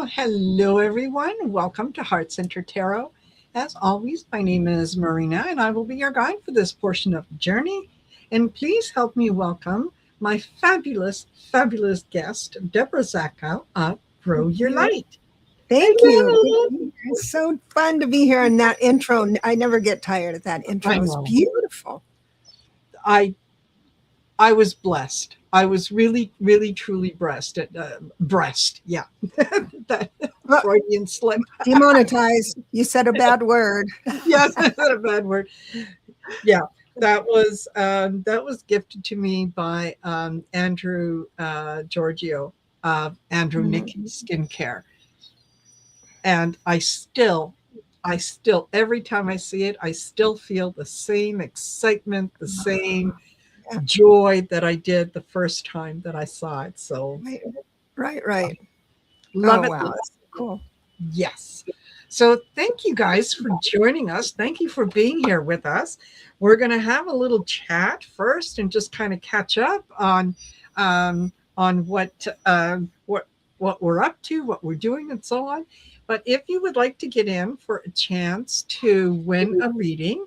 Well, hello, everyone. Welcome to Heart Center Tarot. As always, my name is Marina, and I will be your guide for this portion of the journey. And please help me welcome my fabulous, fabulous guest, Debra Zachau of Grow Your Light. Thank you. Hello. It's so fun to be here in that intro. I never get tired of that intro. It's beautiful. I was blessed. I was really, really, truly blessed. Yeah. That Freudian slip. Demonetized. You said a bad word. Yes, I said a bad word. Yeah, that was gifted to me by Andrew Giorgio of Andrew Nicky Skincare, and I still, every time I see it, I still feel the same excitement, the same joy that I did the first time that I saw it. So, right. Love it. Wow. That's cool. Yes. So thank you guys for joining us. Thank you for being here with us. We're going to have a little chat first and just kind of catch up on what we're up to, what we're doing, and so on. But if you would like to get in for a chance to win a reading,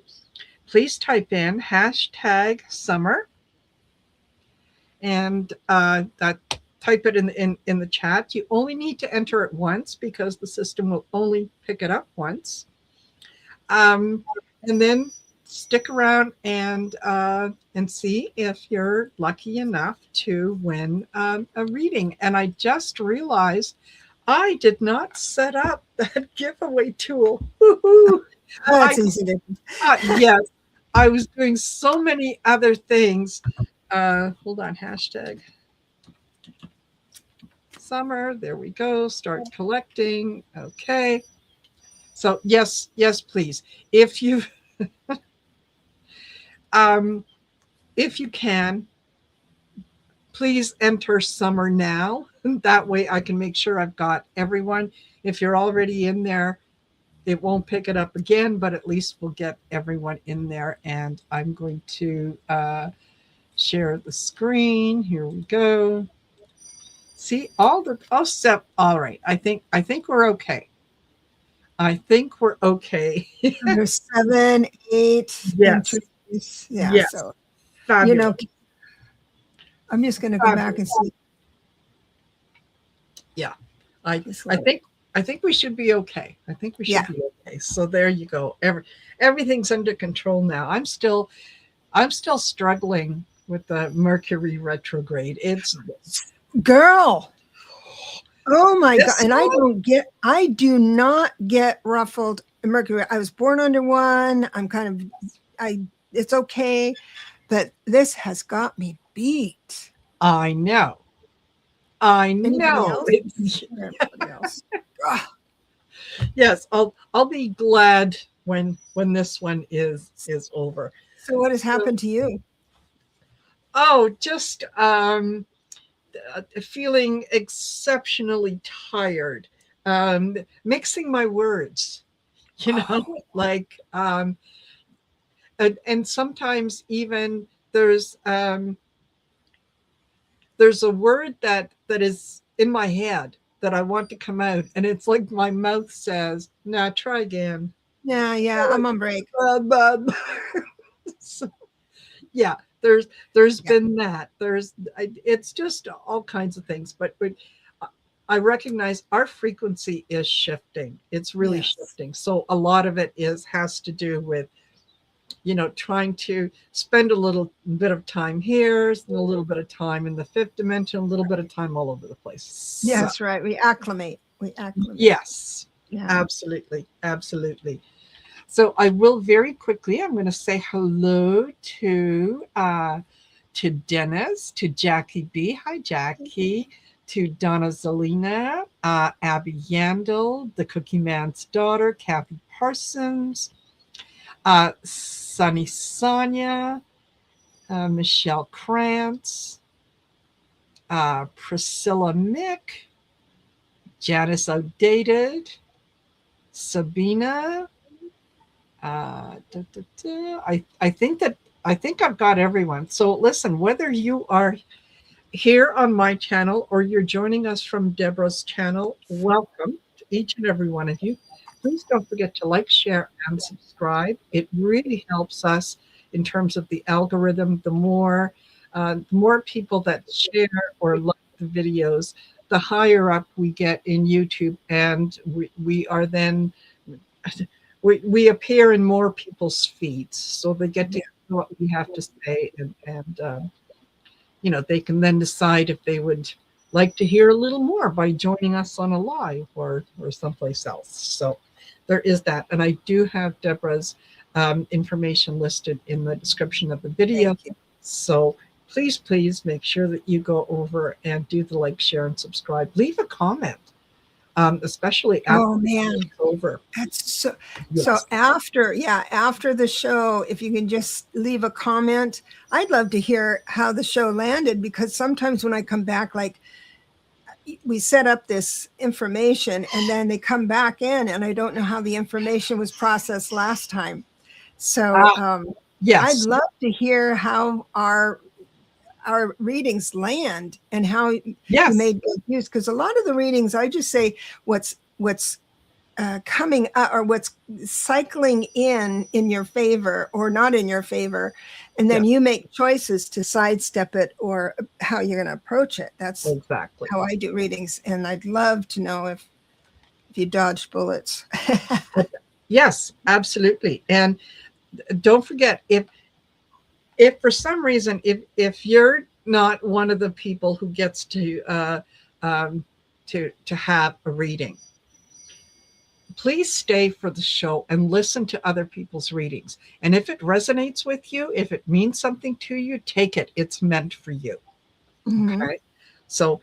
please type in #summer and type it in the chat. You only need to enter it once because the system will only pick it up once. And then stick around and see if you're lucky enough to win a reading. And I just realized I did not set up that giveaway tool. That's easy to do. Yes, I was doing so many other things. Hold on, #summer. There we go. Start collecting. Okay. So yes, please. If you if you can, please enter summer now. That way I can make sure I've got everyone. If you're already in there, it won't pick it up again, but at least we'll get everyone in there. And I'm going to share the screen. Here we go. See all step. All right. I think we're okay. There's 7, 8 Yes. entries. Yeah. Yes. So Fabulous. I'm just going to go back and see. Yeah. I think we should be okay. I think we should be okay. So there you go. Everything's under control now. I'm still struggling with the Mercury retrograde. It's girl. Oh my God. And I do not get ruffled Mercury. I was born under one. It's okay. But this has got me beat. I know. Anybody else? Yes, I'll be glad when this one is over. So what has happened to you? Oh, just feeling exceptionally tired. Mixing my words, like and sometimes even there's a word that is in my head that I want to come out, and it's like my mouth says, "Nah, try again." Yeah, I'm on break. So, yeah, there's been that. It's just all kinds of things, but I recognize our frequency is shifting. It's really shifting. So a lot of it has to do with trying to spend a little bit of time here, a little bit of time in the fifth dimension, a little bit of time all over the place. Yes, right. We acclimate. Yes, absolutely. So I will very quickly, I'm going to say hello to Dennis, to Jackie B. Hi, Jackie. To Donna Zelina, Abby Yandel, the Cookie Man's daughter, Kathy Parsons, Sunny Sonia, Michelle Krantz, Priscilla Mick, Janice Outdated, Sabina. I think I've got everyone. So listen, whether you are here on my channel, or you're joining us from Debra's channel, welcome to each and every one of you. Please don't forget to like, share, and subscribe. It really helps us in terms of the algorithm. The more people that share or like the videos, the higher up we get in YouTube, and we are then we appear in more people's feeds, so they get to hear what we have to say, and they can then decide if they would like to hear a little more by joining us on a live or someplace else. So there is that. And I do have Debra's information listed in the description of the video. So please make sure that you go over and do the like, share, and subscribe. Leave a comment, especially after it's over. That's so after the show, if you can just leave a comment. I'd love to hear how the show landed, because sometimes when I come back, like we set up this information and then they come back in and I don't know how the information was processed last time. So I'd love to hear how our readings land and how you made good use, because a lot of the readings, I just say what's coming up or what's cycling in your favor or not in your favor, and then you make choices to sidestep it or how you're going to approach it. That's exactly how I do readings, and I'd love to know if you dodged bullets. Yes, absolutely. And don't forget, if for some reason, if you're not one of the people who gets to have a reading, please stay for the show and listen to other people's readings. And if it resonates with you, if it means something to you, take it. It's meant for you. Okay. So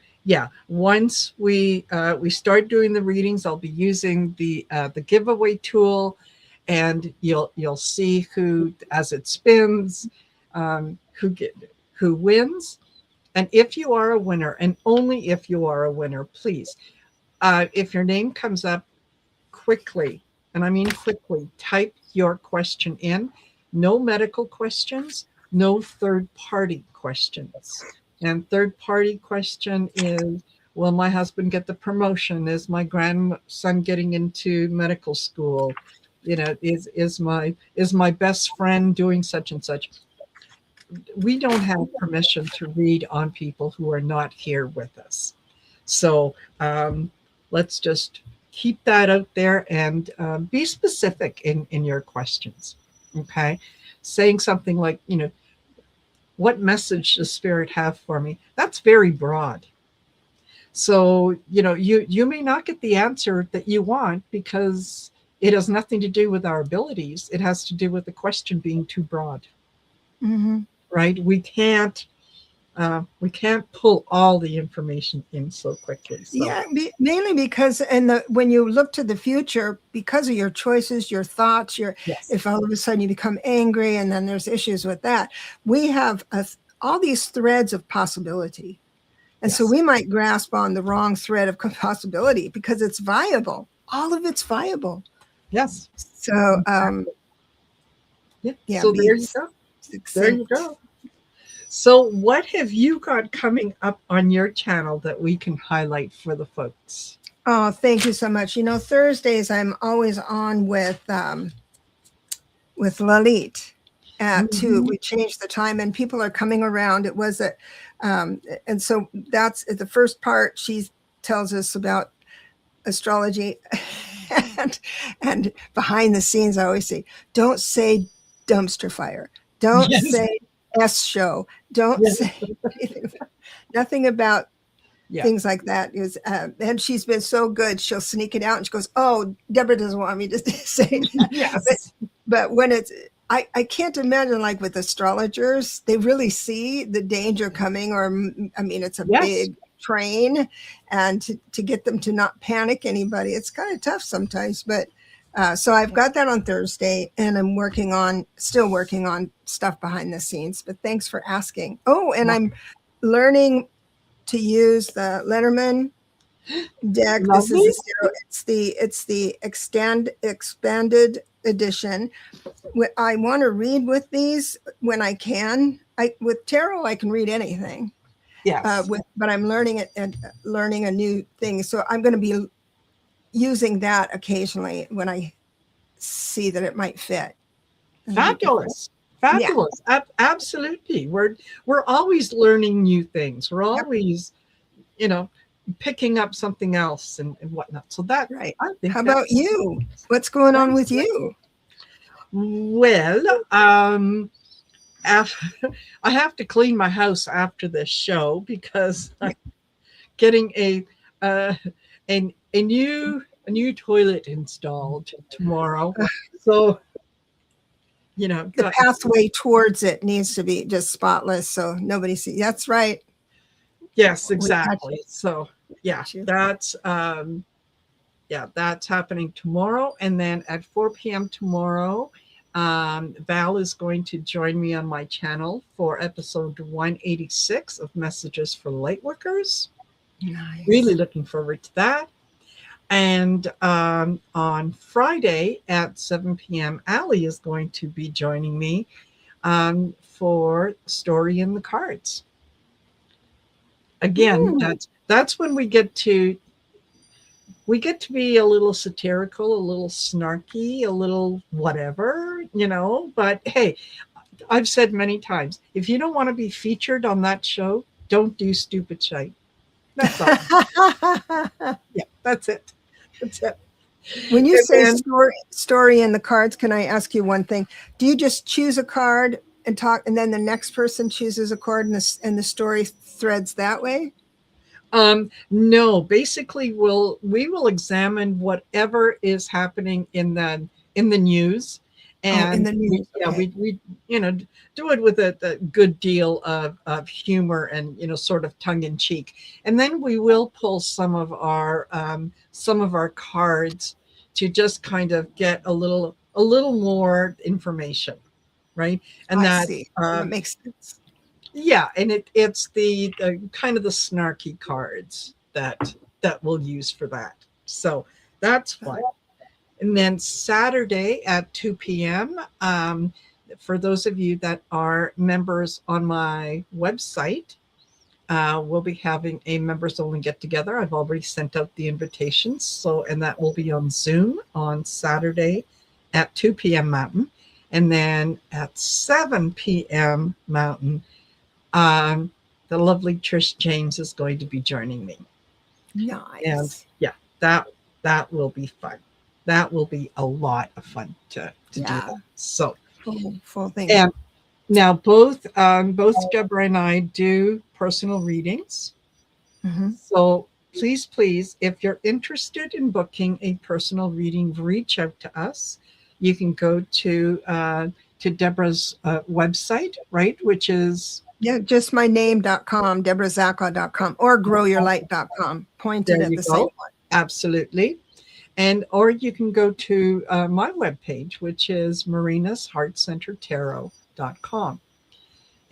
once we start doing the readings, I'll be using the giveaway tool, and you'll see who, as it spins, who wins. And if you are a winner, and only if you are a winner, please, if your name comes up, quickly, and I mean quickly, type your question in. No medical questions, no third-party questions. And third-party question is, will my husband get the promotion? Is my grandson getting into medical school? Is my best friend doing such and such? We don't have permission to read on people who are not here with us. So let's just keep that out there, and be specific in your questions. Okay. Saying something like, what message does Spirit have for me? That's very broad. So, you may not get the answer that you want, because it has nothing to do with our abilities. It has to do with the question being too broad. Right? We can't pull all the information in so quickly. So. Yeah, mainly because when you look to the future, because of your choices, your thoughts, if all of a sudden you become angry and then there's issues with that, we have all these threads of possibility. And so we might grasp on the wrong thread of possibility because it's viable. All of it's viable. Yes. So, so there you go. There you go. So what have you got coming up on your channel that we can highlight for the folks? Oh, thank you so much. Thursdays I'm always on with Lalit at 2. We changed the time and people are coming around. It was and so that's the first part. She tells us about astrology and behind the scenes. I always say, don't say dumpster fire. Don't say S show. Don't say nothing about things like that. And she's been so good. She'll sneak it out and she goes, "Oh, Debra doesn't want me to say that." But when it's, I can't imagine, like with astrologers, they really see the danger coming, or I mean, it's a big train, and to get them to not panic anybody, it's kind of tough sometimes. But so I've got that on Thursday, and I'm still working on stuff behind the scenes. But thanks for asking. Oh, and I'm learning to use the Lenormand deck. This is it's the expanded edition. I want to read with these when I can. With tarot, I can read anything. Yes. but I'm learning it and learning a new thing. So I'm going to be using that occasionally when I see that it might fit. Fabulous. Yeah. Fabulous. Absolutely. We're always learning new things. We're Yep. always, you know, picking up something else and whatnot. So that, Right. I think How about you? What's going on with you? Well, I have to clean my house after this show because I'm getting uh, a new toilet installed tomorrow. So, The pathway towards it needs to be just spotless, so nobody sees. That's right. yes, We got exactly. you. So, yeah, You. that's happening tomorrow, and then at 4 p.m. tomorrow, Val is going to join me on my channel for episode 186 of Messages for Lightworkers. Nice. Really looking forward to that. And on Friday at 7 p.m., Allie is going to be joining me for Story in the Cards. Again, that's when we get to be a little satirical, a little snarky, a little whatever, but hey, I've said many times, if you don't want to be featured on that show, don't do stupid shit. That's all. Yeah, that's it. That's it. When you And say then, story in the cards, can I ask you one thing? Do you just choose a card and talk, and then the next person chooses a card, and the story threads that way? no, basically we will examine whatever is happening in the news, Oh, in and the news. Okay. we do it with a good deal of humor and sort of tongue in cheek, and then we will pull some of our cards to just kind of get a little more information, right? And I that see. That makes sense. yeah, and it's the kind of the snarky cards that we'll use for that. So that's fun. And then Saturday at 2 p.m. For those of you that are members on my website, we'll be having a members only get together. I've already sent out the invitations. So, and that will be on Zoom on Saturday at 2 p.m. Mountain. And then at 7 p.m. Mountain, the lovely Trish James is going to be joining me. And Nice. yeah, that will be fun. That will be a lot of fun to do that. So, Full thing. and now both Deborah and I do personal readings. Mm-hmm. So please, if you're interested in booking a personal reading, reach out to us. You can go to Deborah's website, right, which is Yeah, just my name.com, DebraZachau.com, or growyourlight.com, pointed there at you the same go. one. Absolutely. And or you can go to my webpage, which is marinasheartcentertarot.com.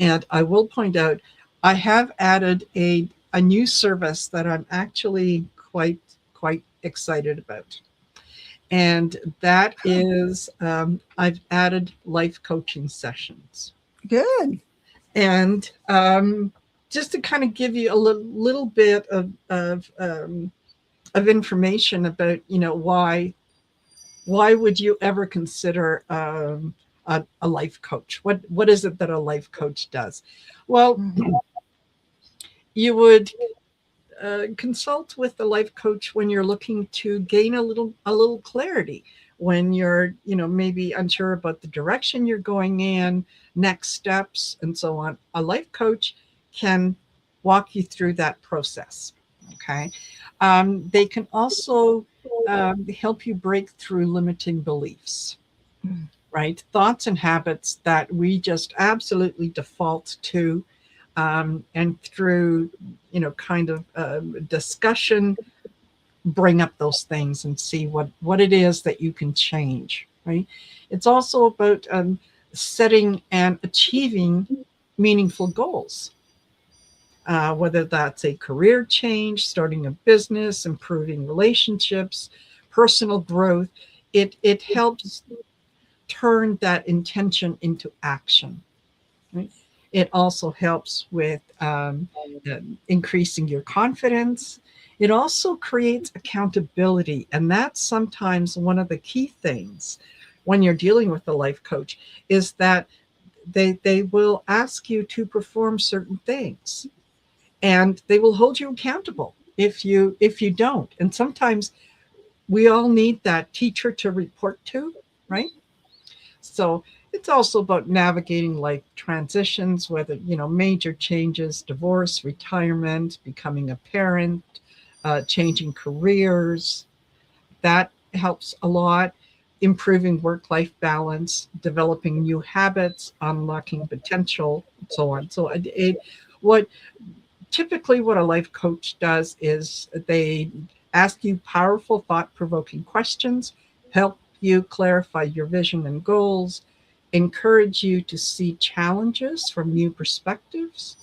And I will point out, I have added a new service that I'm actually quite excited about. And that is I've added life coaching sessions. Good. And just to kind of give you a little bit of information about why would you ever consider a life coach? What is it that a life coach does? Well, you would consult with the life coach when you're looking to gain a little clarity, when you're maybe unsure about the direction you're going in, next steps, and so on. A life coach can walk you through that process. Okay, they can also help you break through limiting beliefs, right? Thoughts and habits that we just absolutely default to, and through kind of discussion, bring up those things and see what it is that you can change, right? It's also about setting and achieving meaningful goals, whether that's a career change, starting a business, improving relationships, personal growth. It helps turn that intention into action, right? It also helps with increasing your confidence. It also creates accountability. And that's sometimes one of the key things when you're dealing with a life coach is that they will ask you to perform certain things and they will hold you accountable if you don't. And sometimes we all need that teacher to report to, right? So it's also about navigating life transitions, whether, major changes, divorce, retirement, becoming a parent, changing careers. That helps a lot. Improving work life balance, developing new habits, unlocking potential, and so on. So, what typically what a life coach does is they ask you powerful, thought provoking questions, help you clarify your vision and goals, encourage you to see challenges from new perspectives,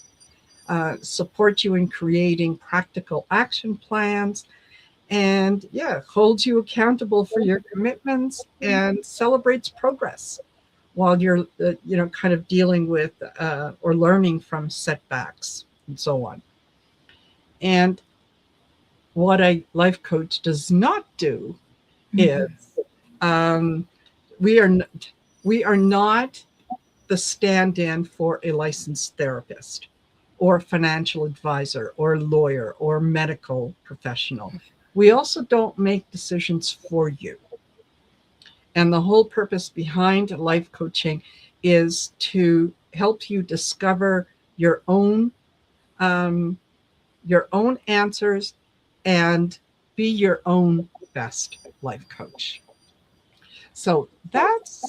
support you in creating practical action plans, and yeah, holds you accountable for your commitments and celebrates progress while you're, kind of dealing with or learning from setbacks and so on. And what a life coach does not do is um, we are we are not the stand-in for a licensed therapist or financial advisor or lawyer or medical professional. We also don't make decisions for you. And the whole purpose behind life coaching is to help you discover um, your own answers and be your own best life coach. So that's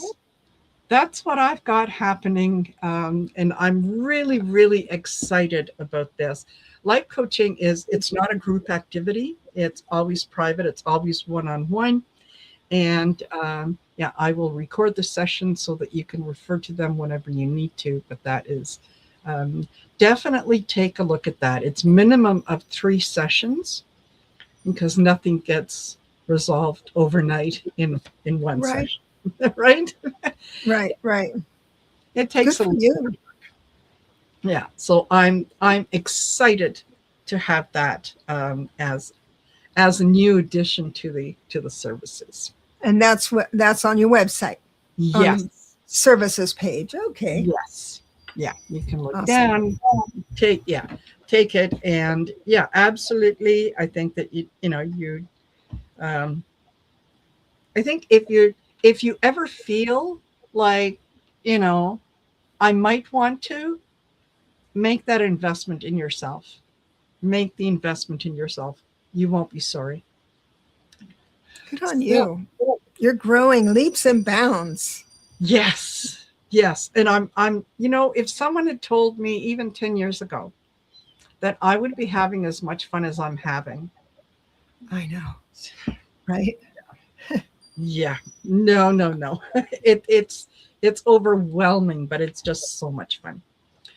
what I've got happening, and I'm really really excited about this. Life coaching it's not a group activity. It's always private. It's always one-on-one. And yeah, I will record the session so that you can refer to them whenever you need to. But that is um, definitely take a look at that. It's minimum of 3 sessions because nothing gets resolved overnight in one Right. session, right? Right. It Good takes a for you. yeah. So I'm excited to have that as a new addition to the services. And that's on your website, on the Yes. services page. Okay. Yes. Yeah. You can look Awesome. down, take take it, and yeah, absolutely. I think that um, I think if you ever feel like, you know, I might want to make that investment in yourself. Make the investment in yourself. You won't be sorry. Good on So, you. You're growing leaps and bounds. yes. Yes. And I'm if someone had told me even 10 years ago that I would be having as much fun as I'm having. I know. Right. Yeah. No, no, no. It's overwhelming, but it's just so much fun.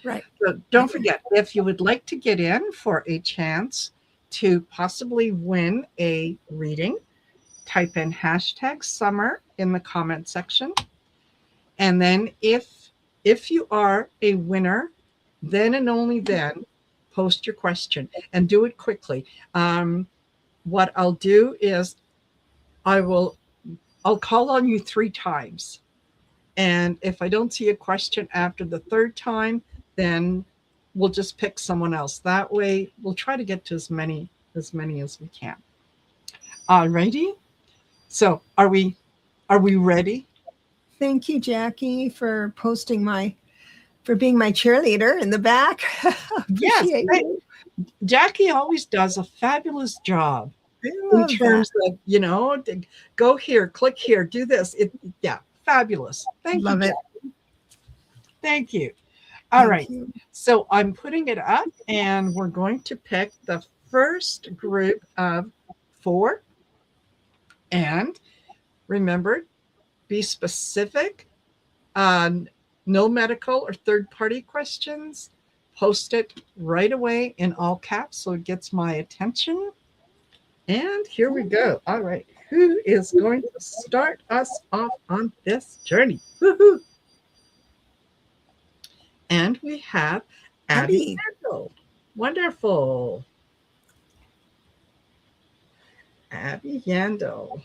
Right. So don't forget, if you would like to get in for a chance to possibly win a reading, type in #summer in the comment section. And then if you are a winner, then and only then post your question and do it quickly. What I'll do is I will I'll call on you 3 times. And if I don't see a question after the third time, then we'll just pick someone else. That way we'll try to get to as many as we can. All righty. So are we ready? Thank you, Jackie, for for being my cheerleader in the back. Yes. Appreciate Hey, you. Jackie always does a fabulous job I in love that. terms of, go here, click here, do this. Yeah, fabulous. Thank you, Love it. Jackie. Thank you. All Thank right. you. So I'm putting it up and we're going to pick the first group of 4. And remember, be specific. No medical or third party questions. Post it right away in all caps so it gets my attention. And here we go. All right. Who is going to start us off on this journey? Woohoo! And we have Abby Abby. Yandel. Wonderful. Abby Yandel.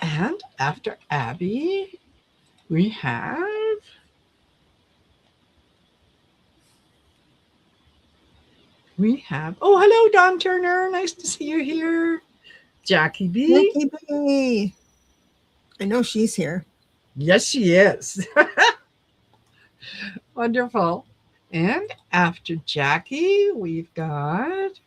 And after Abby, we have oh, hello, Don Turner. Nice to see you here. Jackie B. Jackie B. I know she's here. Yes, she is. Wonderful. And after Jackie, we've got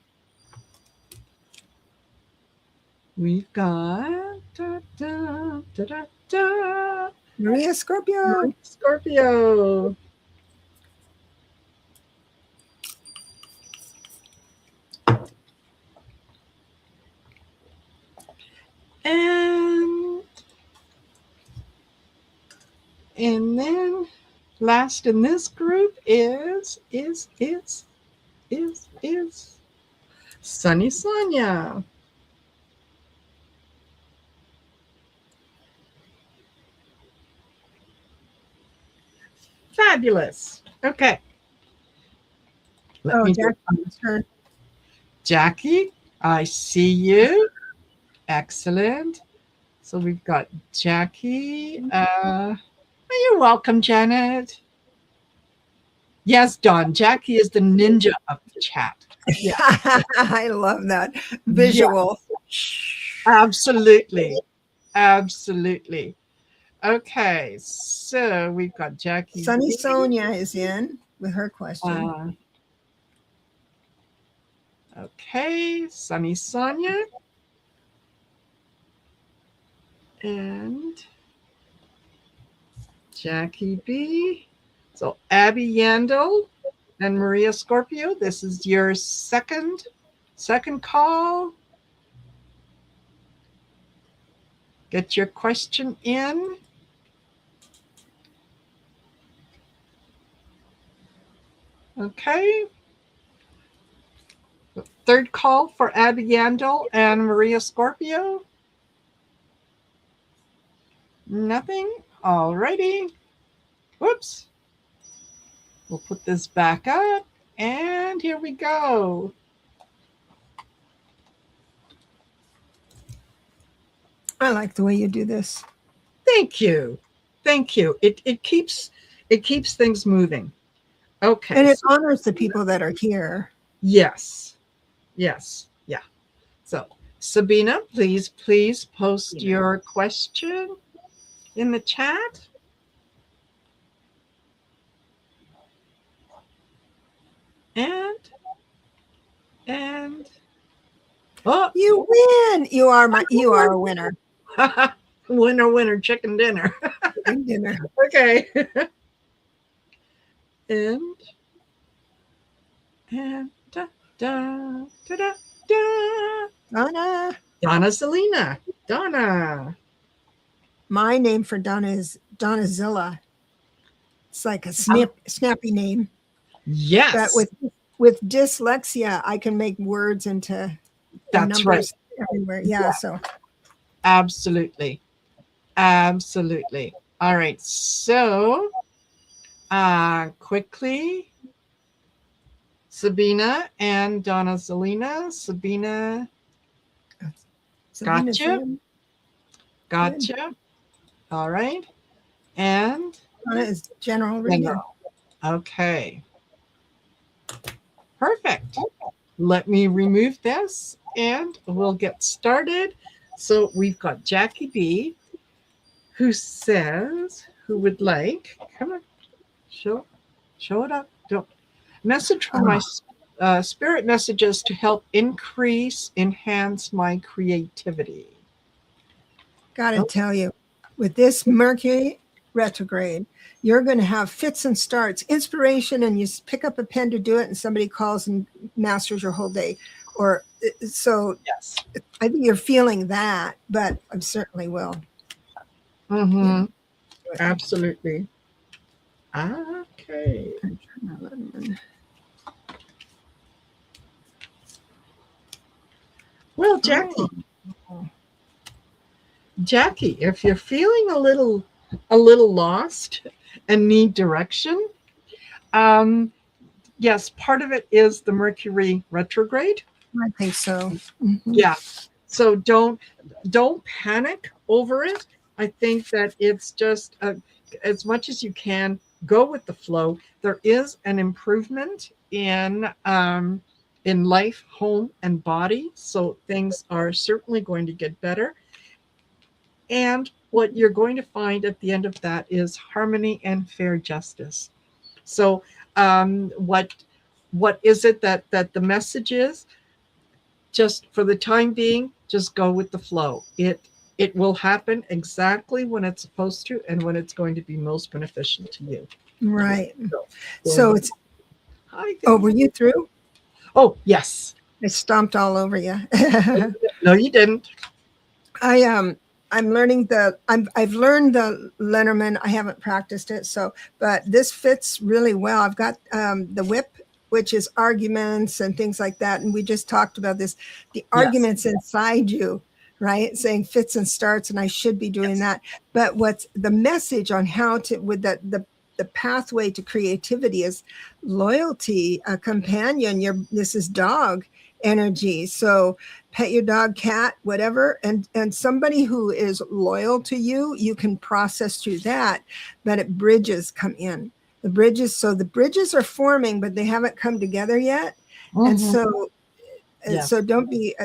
da, da, da, da, da, Maria Scorpio. Scorpio. And then last in this group is Sunny Sonia. Fabulous. Okay. Let me Jackie's turn. Jackie, I see you. Excellent. So we've got Jackie. You're welcome, Janet. Yes, Dawn. Jackie is the ninja of the chat. Yeah. I love that visual. Yes. Absolutely. Absolutely. Okay, so we've got Jackie. Sunny Sonia is in with her question. Okay, Sunny Sonia. And Jackie B. So Abby Yandel and Maria Scorpio. This is your second call. Get your question in. Okay. Third call for Abby Yandel and Maria Scorpio. Nothing. All righty. Whoops. We'll put this back up. And here we go. I like the way you do this. Thank you. Thank you. It keeps things moving. Okay. And it honors the people that are here. Yes. Yes. Yeah. So Sabina, please post your question in the chat. And oh, you win. You are a winner. Winner, chicken dinner. Chicken dinner. Okay. and da da da da da. Donna Selena. Donna. My name for Donna is Donnazilla. It's like a snappy name. Yes. But with dyslexia, I can make words into numbers right. Everywhere. Yeah. So. Absolutely. Absolutely. All right. So quickly, Sabina and Donna Zelina. Sabina. Gotcha. Gotcha. All right. And Donna is general reading. Okay. Perfect. Let me remove this and we'll get started. So we've got Jackie B, who says, who would like, come on, show it up. Don't message from my spirit messages to help enhance my creativity. Gotta tell you, with this Mercury retrograde, you're going to have fits and starts, inspiration, and you pick up a pen to do it, and somebody calls and masters your whole day. Or so. Yes, I think you're feeling that, but I certainly will. Mm-hmm. Yeah. Absolutely. Okay. Well, Jackie, if you're feeling a little lost, and need direction. Um, yes, part of it is the Mercury retrograde. I think so. Mm-hmm. Yeah. So don't panic over it. I think that it's just as much as you can go with the flow. There is an improvement in life, home, and body, so things are certainly going to get better. And what you're going to find at the end of that is harmony and fair justice. So, what is it that the message is? Just for the time being, just go with the flow. It will happen exactly when it's supposed to and when it's going to be most beneficial to you. Right. So, So it's, hi, oh, were you through? oh yes. I stomped all over you. No, you didn't. I'm learning I've learned the Lenormand. I haven't practiced it, so but this fits really well. I've got the whip, which is arguments and things like that, and we just talked about this. The arguments inside you, right? Saying fits and starts, and I should be doing that. But what's the message on how to with the pathway to creativity is loyalty, a companion. This is dog energy. So pet your dog, cat, whatever, and somebody who is loyal to you, you can process through that. But bridges come in. The bridges are forming, but they haven't come together yet. And so don't be.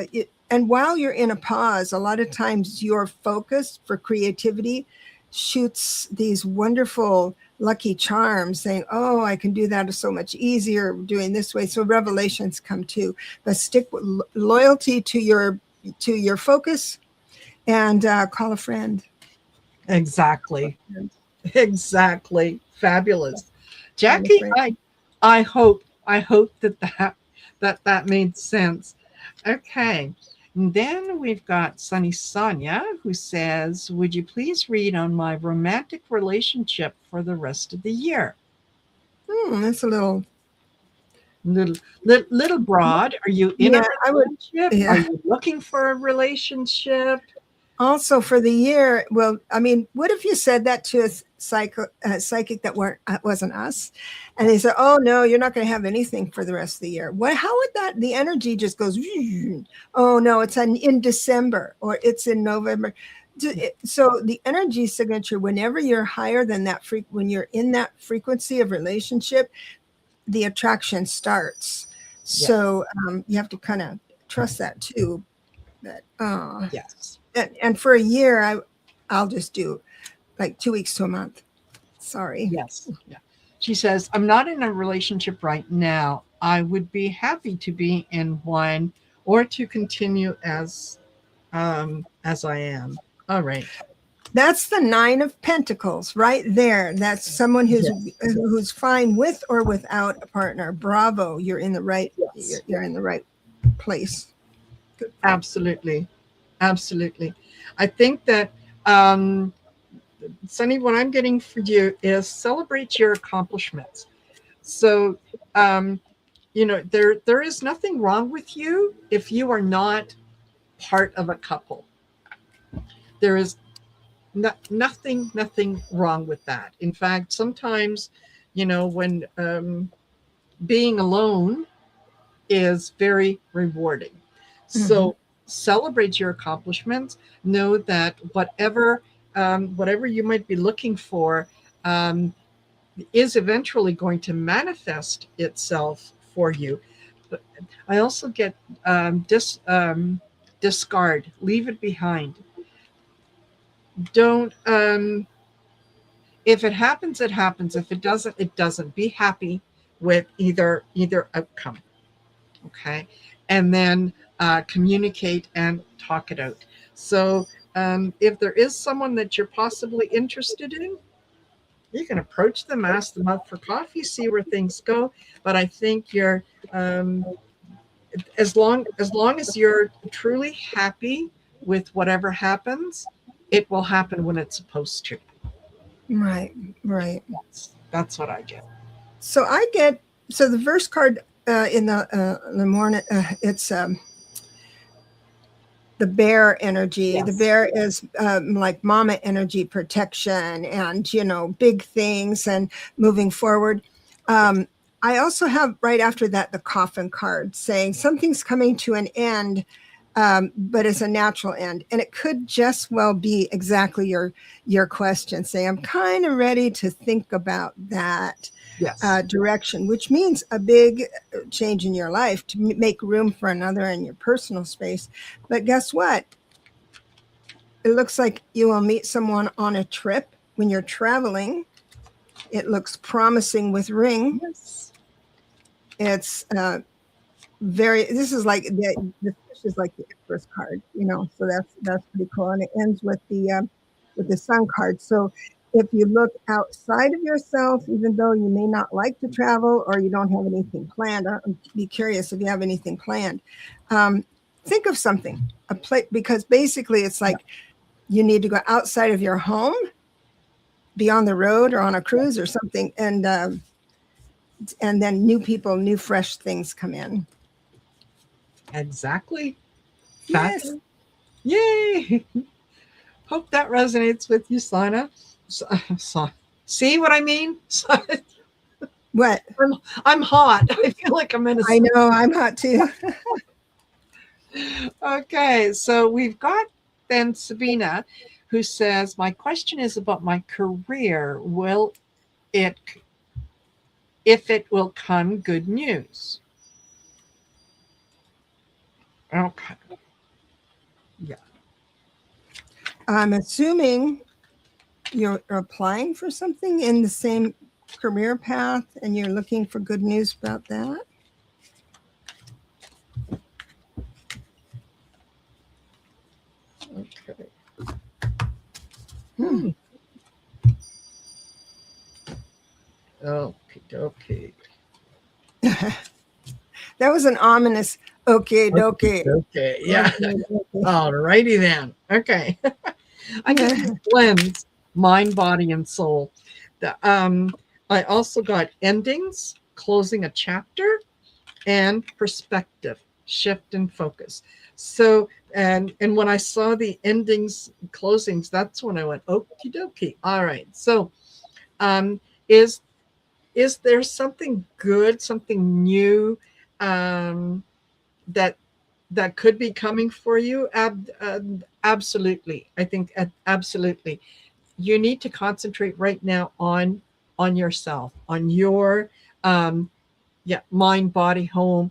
And while you're in a pause, a lot of times your focus for creativity shoots these wonderful lucky charms saying, oh, I can do that so much easier doing this way. So revelations come too, but stick with loyalty to your focus and call a friend. Exactly. Exactly. Fabulous. Jackie, I hope that made sense. Okay. And then we've got Sunny Sonia who says, would you please read on my romantic relationship for the rest of the year? That's a little little broad. Are you in a relationship? Yeah. Are you looking for a relationship? Also for the year, well, I mean, what if you said that to a psychic that wasn't us, and they said, "Oh no, you're not going to have anything for the rest of the year." How would that? The energy just goes, "Oh no, it's in December or it's in November." So the energy signature, whenever you're higher than that, when you're in that frequency of relationship, the attraction starts. So you have to kind of trust that too. But yes. And for a year, I'll just do like 2 weeks to a month. Sorry. Yes. Yeah. She says, I'm not in a relationship right now. I would be happy to be in one or to continue as I am. All right. That's the 9 of Pentacles right there. That's someone who's fine with or without a partner. Bravo. You're in the right, you're in the right place. Good. Absolutely. Absolutely. I think that Sunny, what I'm getting for you is celebrate your accomplishments. So, there is nothing wrong with you if you are not part of a couple. There is nothing wrong with that. In fact, sometimes, when being alone is very rewarding. So celebrate your accomplishments. Know that whatever you might be looking for is eventually going to manifest itself for you. But I also get discard, leave it behind. Don't if it happens, it happens. If it doesn't, it doesn't. Be happy with either outcome. Okay, and then communicate and talk it out. So if there is someone that you're possibly interested in, you can approach them, ask them out for coffee, see where things go. But I think you're as long as you're truly happy with whatever happens, it will happen when it's supposed to. Right. That's what I get. So the first card in the morning, it's the bear energy. Yes. The bear is like mama energy, protection, and big things and moving forward. I also have right after that the coffin card saying something's coming to an end, but it's a natural end, and it could just well be exactly your question. Say, I'm kind of ready to think about that Yes. direction, which means a big change in your life to make room for another in your personal space. But guess what? It looks like you will meet someone on a trip when you're traveling. It looks promising with ring. Yes. It's this is like the fish is like the Empress card, so that's pretty cool. And it ends with the Sun card. So if you look outside of yourself, even though you may not like to travel or you don't have anything planned, I'd be curious if you have anything planned. Think of something, because basically it's like you need to go outside of your home, be on the road or on a cruise or something, and then new people, new fresh things come in. Exactly. Yes. Yay. Hope that resonates with you, Sana. See what I mean? What? I'm hot. I feel like I'm in a. I know, I'm hot too. Okay, so we've got then Sabina, who says, my question is about my career. If it will come good news? Okay. Yeah. I'm assuming you're applying for something in the same career path and you're looking for good news about that. Okay. Okay. That was an ominous okay. Okay. Yeah. All righty then. Okay. I get these blends, mind, body, and soul. I also got endings, closing a chapter, and perspective, shift and focus. So, and when I saw the endings, closings, that's when I went, okie dokie. All right. So, um, is there something good, something new, that could be coming for you? Absolutely. I think absolutely. You need to concentrate right now on yourself, on your mind, body, home,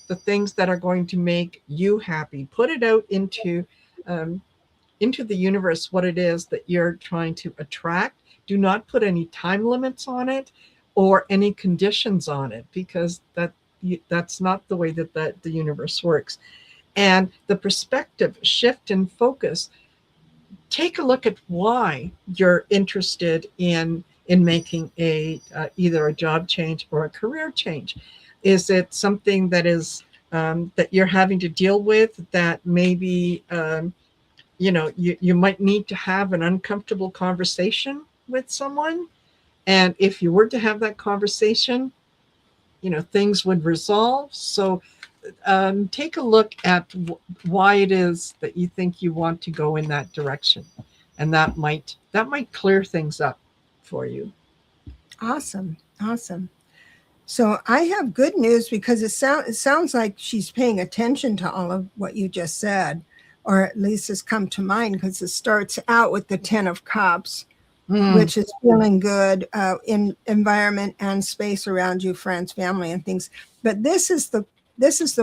the things that are going to make you happy. Put it out into the universe what it is that you're trying to attract. Do not put any time limits on it or any conditions on it, because that's not the way that the universe works. And the perspective shift and focus, take a look at why you're interested in making either a job change or a career change. Is it something that is that you're having to deal with, that maybe you might need to have an uncomfortable conversation with someone, and if you were to have that conversation, things would resolve. So take a look at why it is that you think you want to go in that direction, and that might clear things up for you. Awesome. So I have good news, because it sounds like she's paying attention to all of what you just said, or at least has come to mind, because it starts out with the 10 of Cups, which is feeling good in environment and space around you, friends, family, and things. But this is the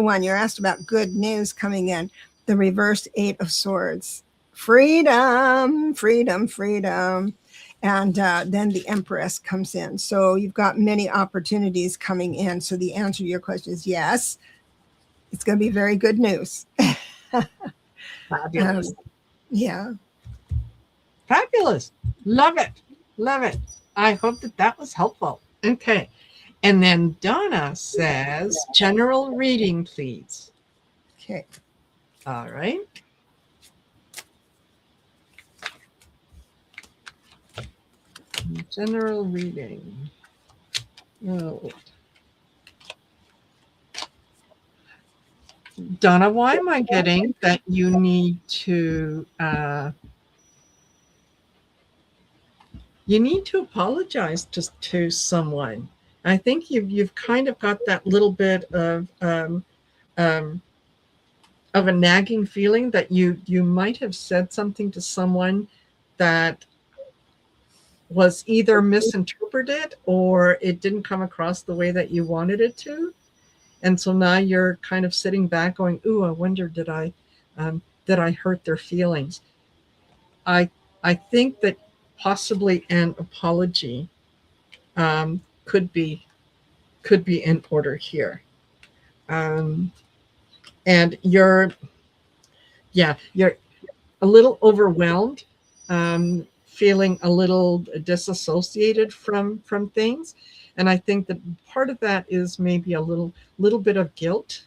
one you're asked about, good news coming in, the reversed 8 of Swords. Freedom. And then the Empress comes in. So you've got many opportunities coming in. So the answer to your question is yes. It's going to be very good news. Fabulous. Yeah. Fabulous. Love it. I hope that was helpful. Okay. And then Donna says, general reading, please. Okay. All right. General reading. Oh. Donna, why am I getting that you need to apologize to someone? I think you've kind of got that little bit um, of a nagging feeling that you might have said something to someone that was either misinterpreted or it didn't come across the way that you wanted it to. And so now you're kind of sitting back going, ooh, I wonder, did I hurt their feelings? I I think that possibly an apology um, could be in order here. Um, and you're a little overwhelmed, feeling a little disassociated from things, and I think that part of that is maybe a little bit of guilt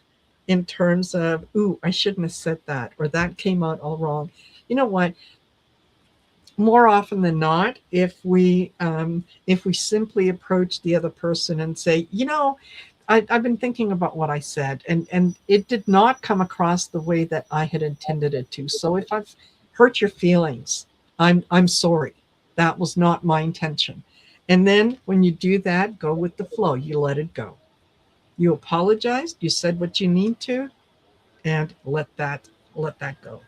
in terms of, ooh, I shouldn't have said that, or that came out all wrong. You know what? More often than not, if we simply approach the other person and say, I've been thinking about what I said, and it did not come across the way that I had intended it to. So if I've hurt your feelings, I'm sorry. That was not my intention. And then when you do that, go with the flow. You let it go. You apologized. You said what you need to, and let that go.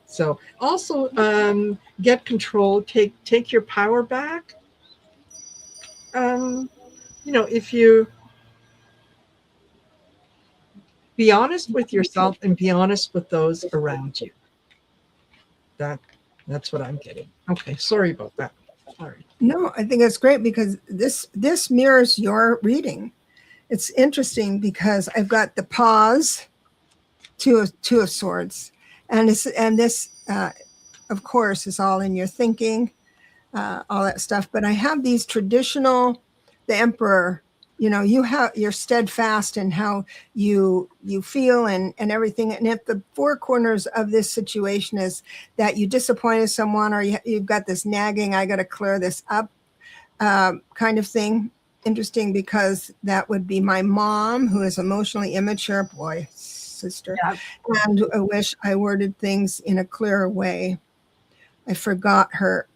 So also get control. Take your power back. Um, if you be honest with yourself and be honest with those around you. That that's what I'm getting. Okay, sorry about that. Sorry. No, I think that's great because this mirrors your reading. It's interesting because I've got the pause, two of swords, and this of course is all in your thinking, all that stuff. But I have these traditional, the emperor. You're steadfast in how you feel and everything. And if the four corners of this situation is that you disappointed someone or you've got this nagging, I got to clear this up kind of thing. Interesting because that would be my mom, who is emotionally immature, boy, sister, Yeah. and I wish I worded things in a clearer way. I forgot her.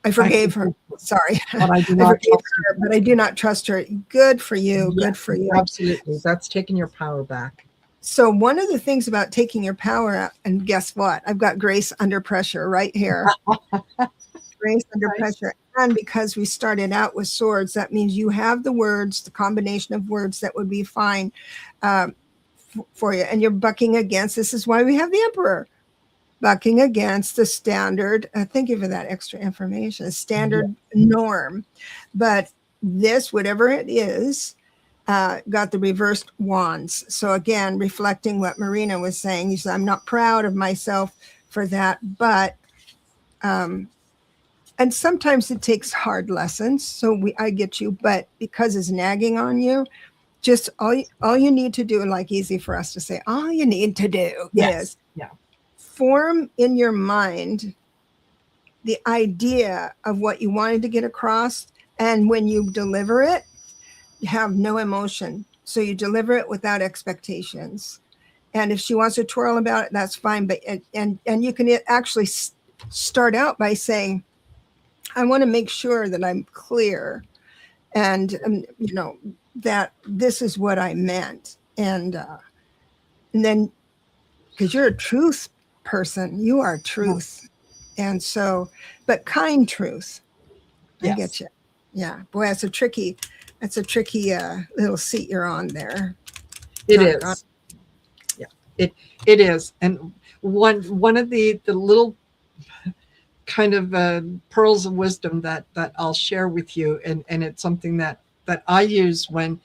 I forgave her. Sorry. But I do I not forgave trust her, but I do not trust her. Good for you. you. Good for you. Absolutely. That's taking your power back. So one of the things about taking your power out, and guess what? I've got grace under pressure right here. Grace under pressure. And because we started out with swords, that means you have the words, the combination of words that would be fine for you. And you're bucking against, this is why we have the emperor, bucking against the standard, thank you for that extra information, standard norm. But this, whatever it is, got the reversed wands. So again, reflecting what Marina was saying, you said, I'm not proud of myself for that, but and sometimes it takes hard lessons. So I get you, but because it's nagging on you, just all you need to do, like easy for us to say, all you need to do is form in your mind the idea of what you wanted to get across. And when you deliver it, you have no emotion. So you deliver it without expectations. And if she wants to twirl about it, that's fine. But and you can actually start out by saying, I want to make sure that I'm clear and that this is what I meant. And then, because you're a truth person, you are truth. And so, but kind truth. I get you. Yeah. Boy, that's a tricky little seat you're on there. It is. Yeah, it is. And one of the little kind of pearls of wisdom that I'll share with you, and it's something that I use when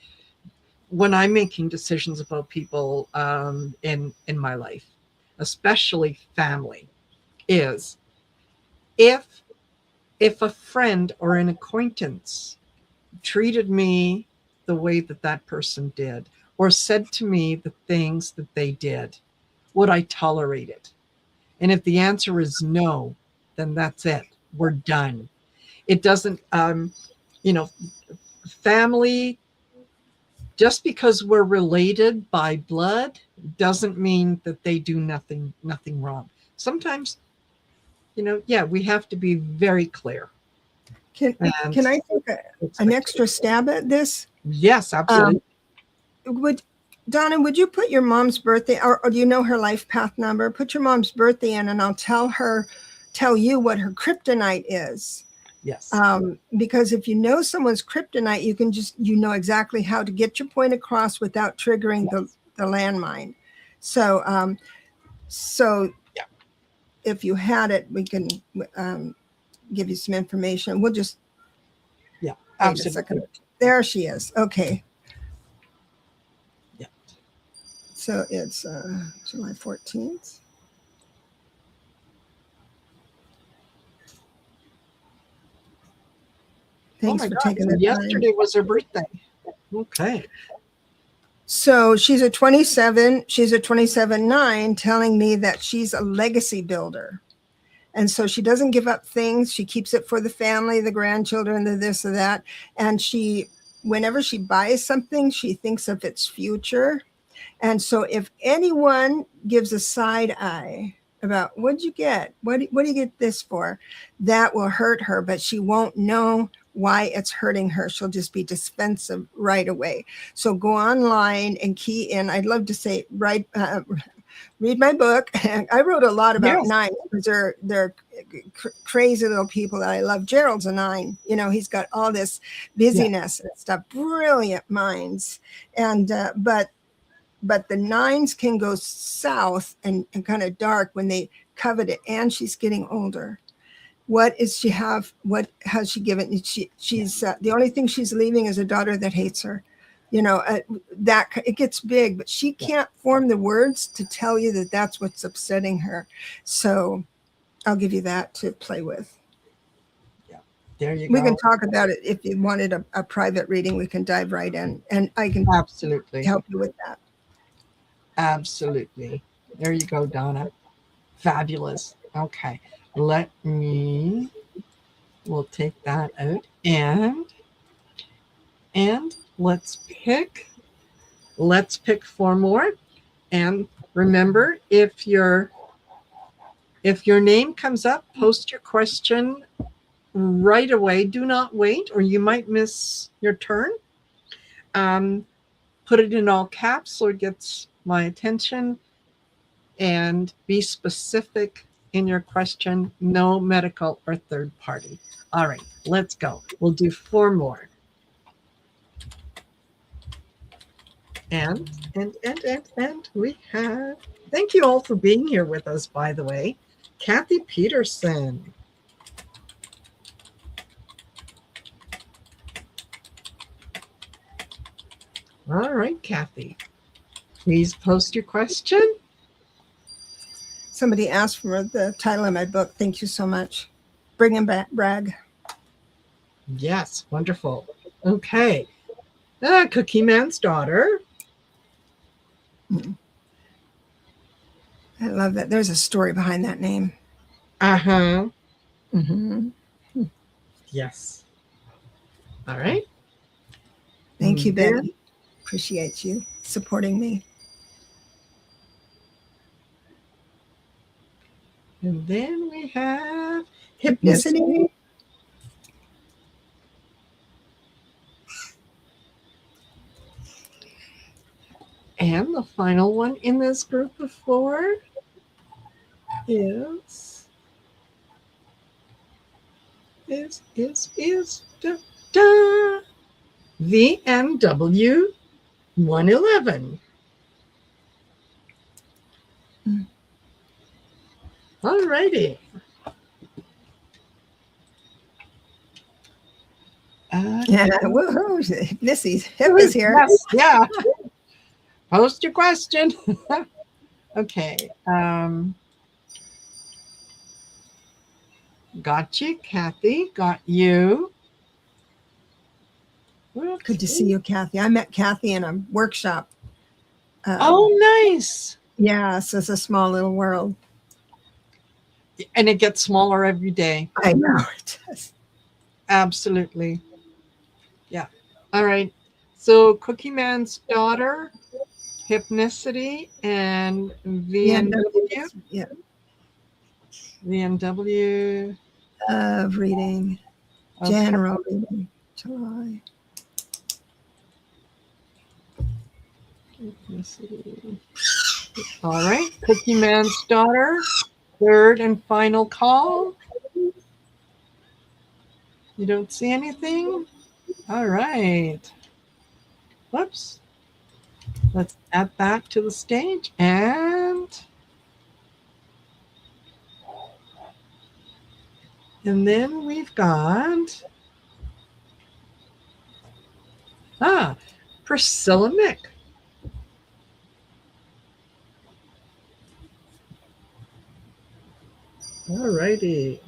I'm making decisions about people in my life, especially family, is if a friend or an acquaintance treated me the way that person did, or said to me the things that they did, would I tolerate it? And if the answer is no, then that's it. We're done. It doesn't, family just because we're related by blood doesn't mean that they do nothing wrong. Sometimes, yeah, we have to be very clear. Can I take an extra stab at this? Yes, absolutely. Donna, would you put your mom's birthday, or do you know her life path number? Put your mom's birthday in, and I'll tell you what her kryptonite is. Yes. Because if you know someone's kryptonite, you can know exactly how to get your point across without triggering the landmine. So, if you had it, we can give you some information. We'll just wait absolutely. A second. There she is. Okay. Yeah. So it's July 14th. Thanks for taking the time. Yesterday was her birthday. Okay. So she's a 27. She's a 27-9, telling me that she's a legacy builder. And so she doesn't give up things. She keeps it for the family, the grandchildren, the this or that. And whenever she buys something, she thinks of its future. And so if anyone gives a side eye about what'd you get? What do you get this for? That will hurt her, but she won't know why it's hurting her. She'll just be defensive right away. So go online and key in. I'd love to say, read my book. I wrote a lot about nines because they're crazy little people that I love. Gerald's a 9. He's got all this busyness and stuff, brilliant minds. And but the 9s can go south and kind of dark when they covet it. And she's getting older. What is she have? What has she given? She's the only thing she's leaving is a daughter that hates her. That it gets big, but she can't form the words to tell you that that's what's upsetting her. So I'll give you that to play with. Yeah, there you go. We can talk about it if you wanted a private reading. We can dive right in, and I can absolutely help you with that. Absolutely. There you go, Donna. Fabulous. Okay. We'll take that out and let's pick 4 more. And remember, if your name comes up, post your question right away. Do not wait, or you might miss your turn. Put it in all caps so it gets my attention, and be specific in your question. No medical or third party. All right, let's go. We'll do 4 more. And we have, thank you all for being here with us, by the way. Kathy Peterson. All right, Kathy. Please post your question. Somebody asked for the title of my book. Thank you so much. Bring him back, Bragg. Yes, wonderful. Okay. Cookie Man's Daughter. I love that. There's a story behind that name. Uh-huh. Mm-hmm. Yes. All right. Thank you, Betty. Appreciate you supporting me. And then we have Hypnicity. And the final one in this group of 4 is VMW 111. All righty. Woohoo! Missy's hip is here. Yes, yeah. Post your question. Okay. Got you, Kathy. Got you. Good to see you, Kathy. I met Kathy in a workshop. Oh, nice. Yes, it's a small little world. And it gets smaller every day. I know it does. Absolutely. Yeah. All right. So Cookie Man's daughter, hypnicity, and VNW. Yeah. VNW. Of reading. Okay. General reading. July. Hypnicity. All right. Cookie Man's daughter, third and final call. You don't see anything? All right. Whoops. Let's add that to the stage. And then we've got Priscilla Mick. All righty.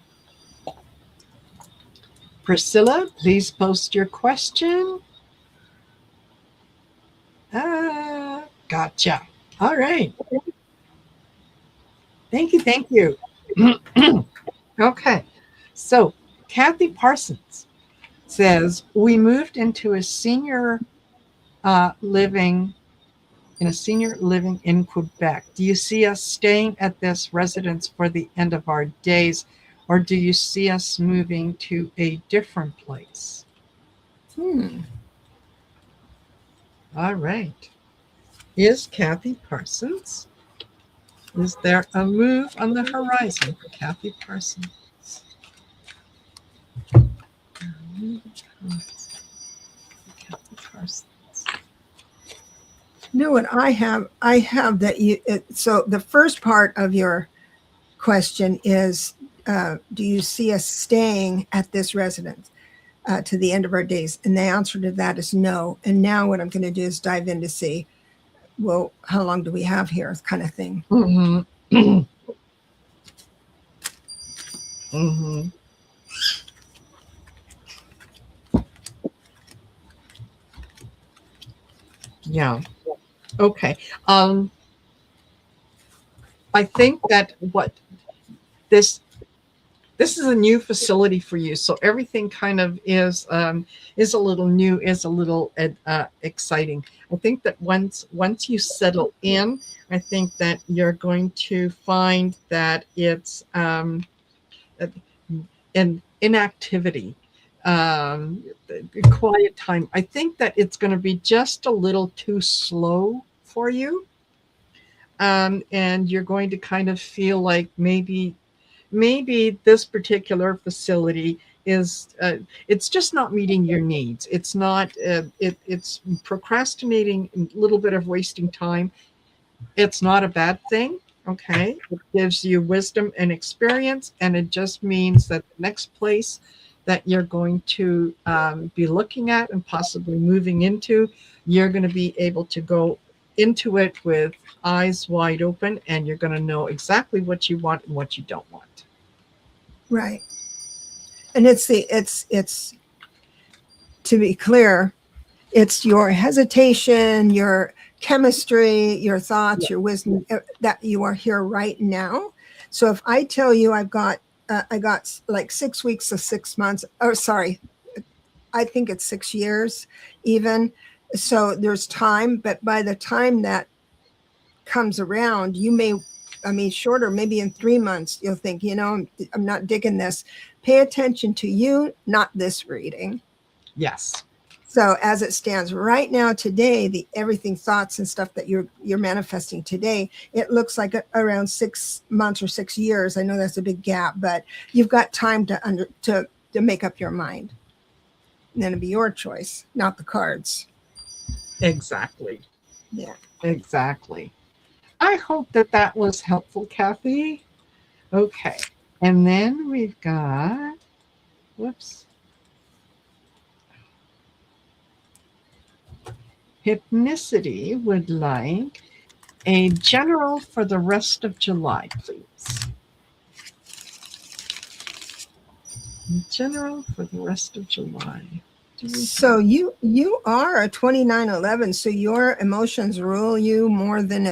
Priscilla, please post your question. Gotcha. All right. Thank you. Thank you. Okay. So, Kathy Parsons says, we moved into a senior living in Quebec. Do you see us staying at this residence for the end of our days, or do you see us moving to a different place? All right. Is Kathy Parsons? Is there a move on the horizon for Kathy Parsons? Kathy Parsons. You know what I have? I have that you. So the first part of your question is, do you see us staying at this residence to the end of our days? And the answer to that is no. And now what I'm going to do is dive in to see, well, how long do we have here, kind of thing. Mm-hmm. Mm-hmm. Yeah. Okay. I think that this is a new facility for you, so everything kind of is a little new, is a little exciting. I think that once you settle in, I think that you're going to find that it's in inactivity, quiet time. I think that it's going to be just a little too slow for you. And you're going to kind of feel like maybe this particular facility is it's just not meeting your needs. It's not it's procrastinating, a little bit of wasting time. It's not a bad thing. Okay, it gives you wisdom and experience, and it just means that the next place that you're going to be looking at and possibly moving into, you're going to be able to go into it with eyes wide open, and you're going to know exactly what you want and what you don't want. Right. And it's to be clear, it's your hesitation, your chemistry, your thoughts, your wisdom that you are here right now. So if I tell you I got like 6 weeks to 6 months, or sorry, I think it's 6 years even. So there's time, but by the time that comes around, you may, I mean, shorter, maybe in 3 months, you'll think, you know, I'm not digging this. Pay attention to you, not this reading. Yes. So as it stands right now today, the everything thoughts and stuff that you're manifesting today, it looks like around 6 months or 6 years. I know that's a big gap, but you've got time to make up your mind. And then it'll be your choice, not the cards. Exactly. Yeah. Exactly. I hope that was helpful, Kathy. Okay. And then we've got, whoops. Hypnicity would like a general for the rest of July, please. General for the rest of July. So you are a 2911, so your emotions rule you more than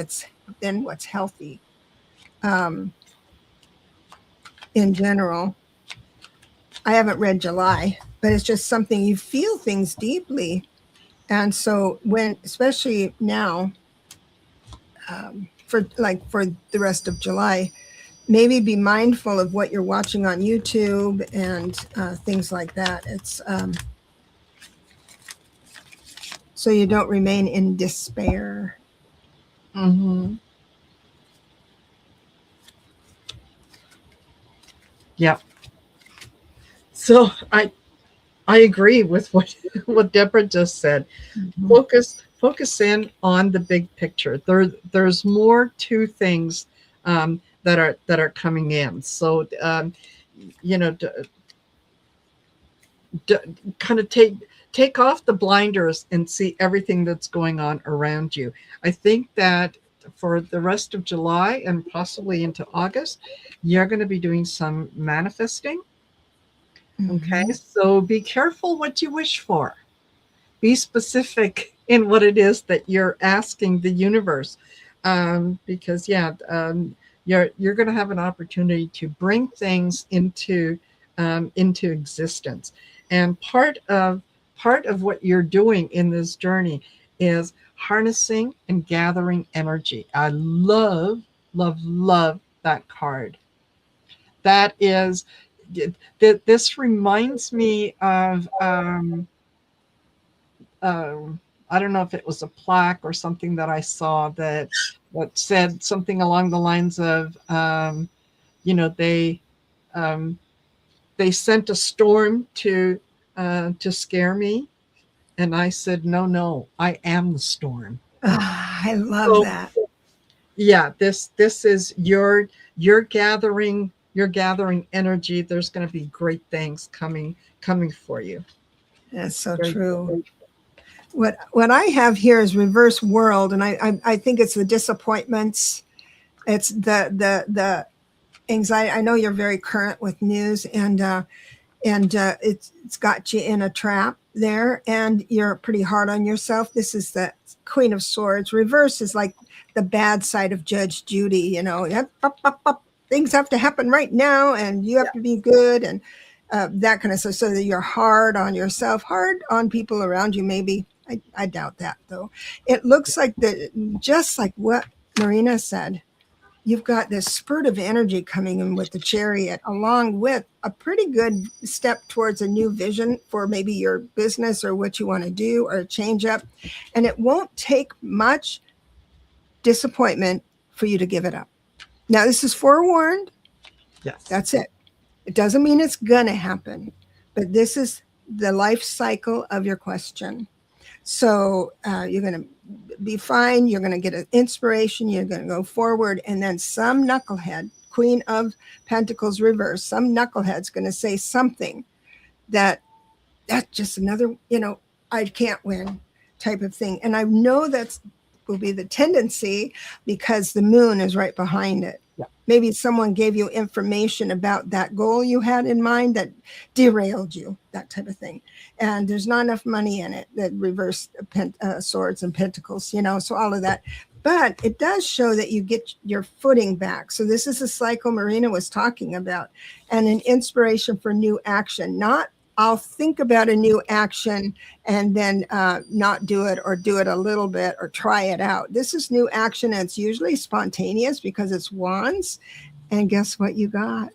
what's healthy. In general, I haven't read July, but it's just something you feel things deeply, And so especially now, for the rest of July, maybe be mindful of what you're watching on YouTube and things like that. It's so you don't remain in despair. Mm-hmm. Yeah. So I agree with what what Deborah just said. Mm-hmm. Focus in on the big picture. There's more to things that are coming in. So you know, d- kind of take off the blinders and see everything that's going on around you. I think that for the rest of July and possibly into August, you're going to be doing some manifesting. Okay, Mm-hmm. so be careful what you wish for. Be specific in what it is that you're asking the universe, because you're going to have an opportunity to bring things into existence, and part of what you're doing in this journey is harnessing and gathering energy. I love that card. That is, this reminds me of I don't know if it was a plaque or something that I saw that said something along the lines of, you know, um, they sent a storm to scare me, and I said, no, no, I am the storm. I love So that. yeah, this is you're gathering energy. There's going to be great things coming for you. That's so Very true. What I have here is reverse world, and I think it's the disappointments. It's the anxiety. I know you're very current with news, and it's got you in a trap there, and you're pretty hard on yourself. This is the Queen of Swords. Reverse is like the bad side of Judge Judy. Yep, up, up, up. Things have to happen right now, and you have to be good, and that kind of stuff. So that you're hard on yourself, hard on people around you. Maybe I doubt that though. It looks like just like what Marina said, you've got this spurt of energy coming in with the chariot, along with a pretty good step towards a new vision for maybe your business or what you want to do or change up. And it won't take much disappointment for you to give it up. Now, this is forewarned. Yes. That's it. It doesn't mean it's going to happen, but this is the life cycle of your question. So you're going to be fine. You're going to get an inspiration. You're going to go forward. And then some knucklehead, Queen of Pentacles reverse, some knucklehead's going to say something that's just another, I can't win type of thing. And I know that's will be the tendency because the moon is right behind it. Yeah. Maybe someone gave you information about that goal you had in mind that derailed you, that type of thing. And there's not enough money in it, that reverse swords and pentacles, so all of that. But it does show that you get your footing back. So this is a cycle Marina was talking about, and an inspiration for new action. Not I'll think about a new action and then not do it, or do it a little bit, or try it out. This is new action, and it's usually spontaneous because it's wands. And guess what you got?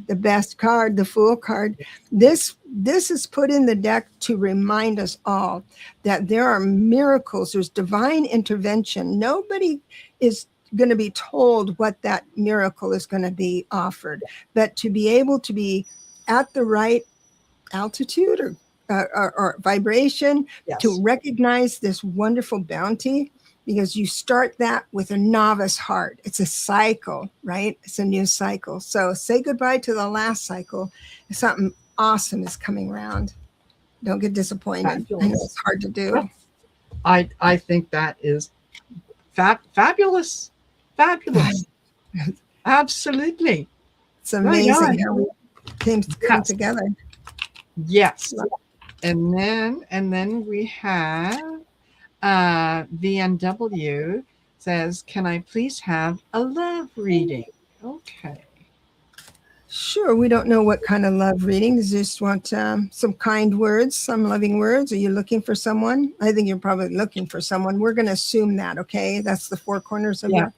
The best card, the Fool card. This is put in the deck to remind us all that there are miracles. There's divine intervention. Nobody is going to be told what that miracle is going to be offered, but to be able to be at the right altitude or vibration, Yes. to recognize this wonderful bounty, because you start that with a novice heart. It's a cycle, right? It's a new cycle. So say goodbye to the last cycle. Something awesome is coming around. Don't get disappointed. Fabulous. I know it's hard to do. I think that is fabulous. Fabulous. Absolutely. It's amazing how we come Yes. together. Yes. And then we have VNW says, can I please have a love reading? Okay. Sure. We don't know what kind of love reading. Does you just want some kind words, some loving words? Are you looking for someone? I think you're probably looking for someone. We're going to assume that, okay? That's the four corners of Yeah. your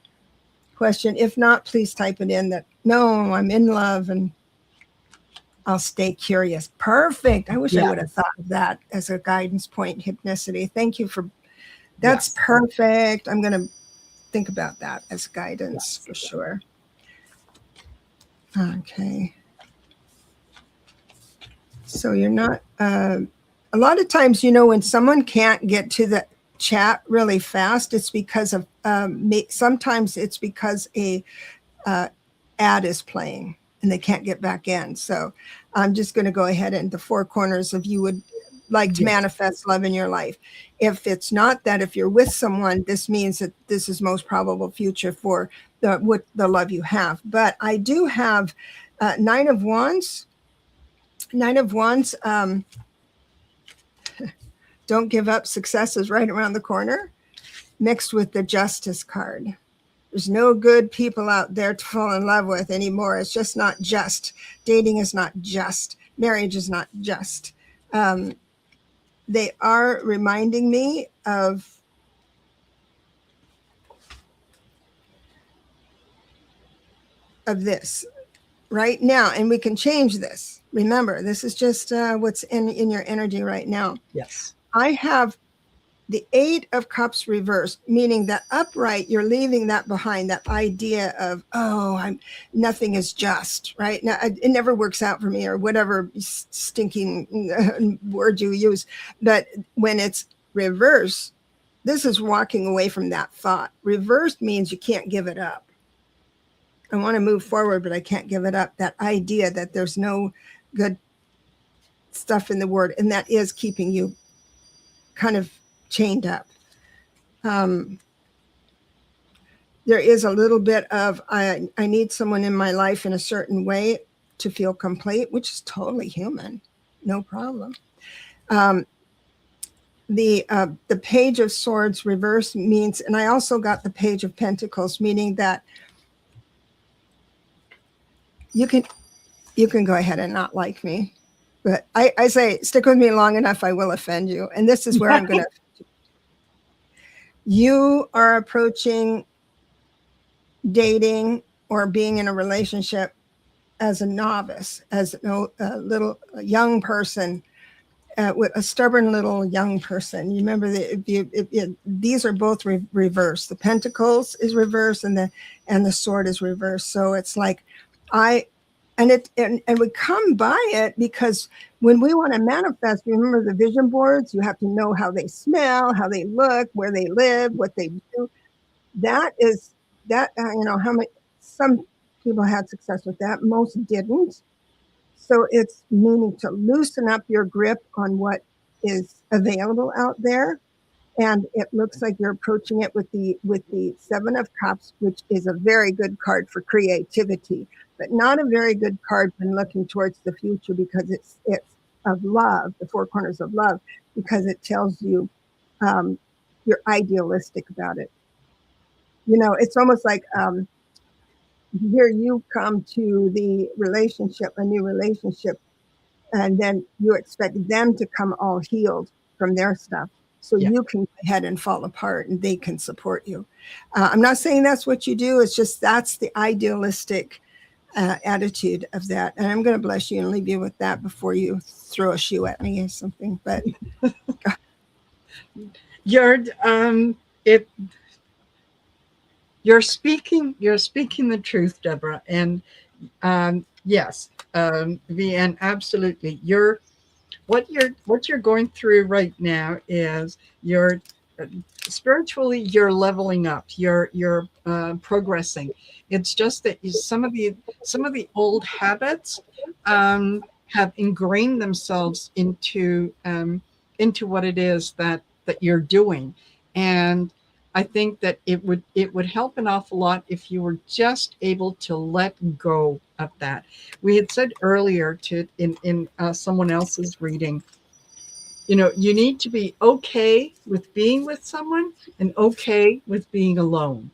question. If not, please type it in that, no, I'm in love and I'll stay curious. Perfect. I wish I Yeah. would have thought of that as a guidance point, hypnicity. Thank you for, that's Yes. perfect. I'm going to think about that as guidance Yes. for sure. Okay. So you're not, a lot of times, when someone can't get to the chat really fast, it's because of, sometimes it's because a ad is playing and they can't get back in. So I'm just going to go ahead and the four corners of you would like to Yes. manifest love in your life. If it's not that, if you're with someone, this means that this is most probable future for with the love you have. But I do have Nine of Wands. Nine of Wands. Don't give up. Success is right around the corner. Mixed with the Justice card. There's no good people out there to fall in love with anymore. It's just not just. Dating is not just. Marriage is not just. They are reminding me of this right now, and we can change this. Remember, this is just what's in your energy right now. Yes. I have the Eight of Cups reversed, meaning that upright, you're leaving that behind, that idea of, nothing is just, right? Now, it never works out for me, or whatever stinking word you use. But when it's reversed, this is walking away from that thought. Reversed means you can't give it up. I want to move forward, but I can't give it up. That idea that there's no good stuff in the word, and that is keeping you kind of chained up. There is a little bit of I need someone in my life in a certain way to feel complete, which is totally human, no problem. The Page of Swords reverse means, and I also got the Page of Pentacles, meaning that you can go ahead and not like me, but I say stick with me long enough, I will offend you, and this is where I'm going to. You are approaching dating or being in a relationship as a novice, as a young person, with a stubborn little young person. You remember that these are both reversed. The Pentacles is reversed, and the Sword is reversed. So it's like and we come by it because when we want to manifest, remember the vision boards. You have to know how they smell, how they look, where they live, what they do. That is that how many some people had success with that, most didn't. So it's meaning to loosen up your grip on what is available out there. And it looks like you're approaching it with the Seven of Cups, which is a very good card for creativity, but not a very good card when looking towards the future, because it's of love, the four corners of love, because it tells you you're idealistic about it. It's almost like here you come to the relationship, a new relationship, and then you expect them to come all healed from their stuff. So you can go ahead and fall apart and they can support you. I'm not saying that's what you do. It's just that's the idealistic attitude of that. And I'm going to bless you and leave you with that before you throw a shoe at me or something. But You're speaking the truth, Deborah. And yes, and absolutely, what you're going through right now is you're spiritually, you're leveling up, you're progressing. It's just that some of the old habits have ingrained themselves into what it is that you're doing. And I think that it would help an awful lot if you were just able to let go of that. We had said earlier in someone else's reading, you need to be okay with being with someone and okay with being alone,